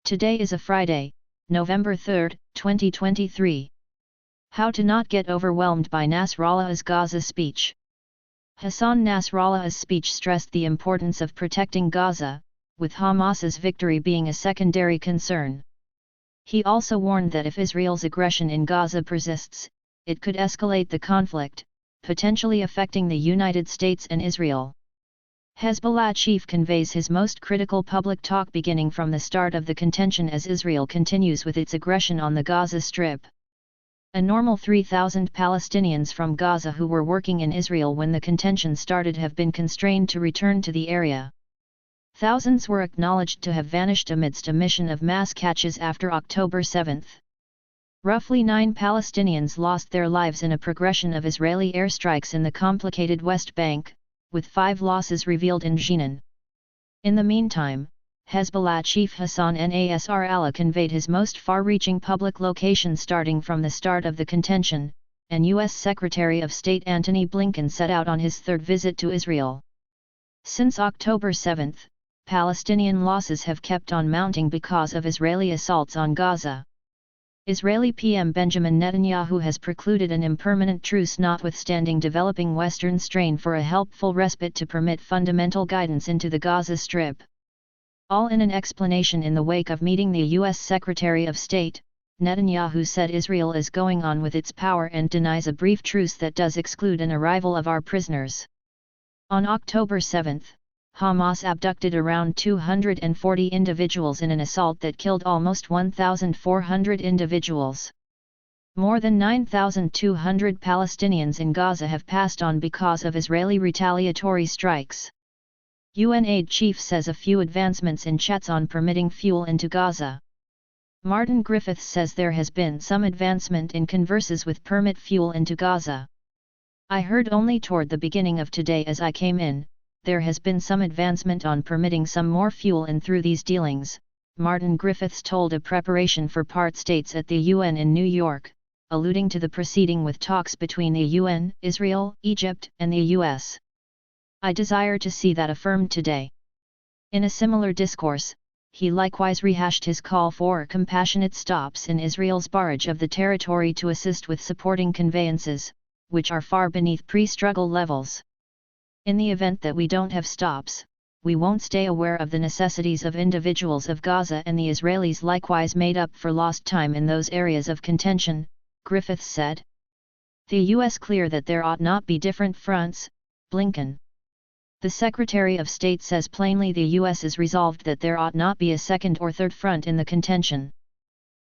Today is a Friday, November 3, 2023. How to not get overwhelmed by Nasrallah's Gaza speech. Hassan Nasrallah's speech stressed the importance of protecting Gaza, with Hamas's victory being a secondary concern. He also warned that if Israel's aggression in Gaza persists, it could escalate the conflict, potentially affecting the United States and Israel. Hezbollah chief conveys his most critical public talk beginning from the start of the contention as Israel continues with its aggression on the Gaza Strip. A normal 3,000 Palestinians from Gaza who were working in Israel when the contention started have been constrained to return to the area. Thousands were acknowledged to have vanished amidst a mission of mass catches after October 7. Roughly 9 Palestinians lost their lives in a progression of Israeli airstrikes in the complicated West Bank, with 5 losses revealed in Jenin. In the meantime, Hezbollah chief Hassan Nasrallah conveyed his most far-reaching public location starting from the start of the contention, and U.S. Secretary of State Antony Blinken set out on his third visit to Israel. Since October 7, Palestinian losses have kept on mounting because of Israeli assaults on Gaza. Israeli PM Benjamin Netanyahu has precluded an impermanent truce notwithstanding developing Western strain for a helpful respite to permit fundamental guidance into the Gaza Strip. All in an explanation in the wake of meeting the U.S. Secretary of State, Netanyahu said Israel is going on with its power and denies a brief truce that does exclude an arrival of our prisoners. On October 7, Hamas abducted around 240 individuals in an assault that killed almost 1,400 individuals. More than 9,200 Palestinians in Gaza have passed on because of Israeli retaliatory strikes. UN aid chief says a few advancements in chats on permitting fuel into Gaza. Martin Griffiths says there has been some advancement in converses with permit fuel into Gaza. I heard only toward the beginning of today as I came in, there has been some advancement on permitting some more fuel in through these dealings, Martin Griffiths told a preparation for part states at the UN in New York, alluding to the proceeding with talks between the UN, Israel, Egypt, and the US. I desire to see that affirmed today. In a similar discourse, he likewise rehashed his call for compassionate stops in Israel's barrage of the territory to assist with supporting conveyances, which are far beneath pre-struggle levels. In the event that we don't have stops, we won't stay aware of the necessities of individuals of Gaza, and the Israelis likewise made up for lost time in those areas of contention, Griffiths said. The U.S. clear that there ought not be different fronts, Blinken. The Secretary of State says plainly the U.S. is resolved that there ought not be a second or third front in the contention.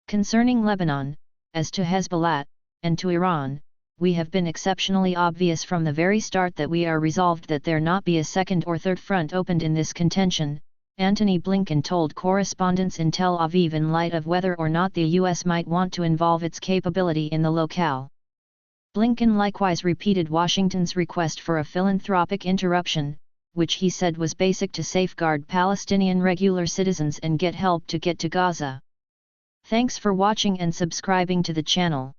Concerning Lebanon, as to Hezbollah, and to Iran, we have been exceptionally obvious from the very start that we are resolved that there not be a second or third front opened in this contention, Antony Blinken told correspondents in Tel Aviv in light of whether or not the U.S. might want to involve its capability in the locale. Blinken likewise repeated Washington's request for a philanthropic interruption, which he said was basic to safeguard Palestinian regular citizens and get help to get to Gaza. Thanks for watching and subscribing to the channel.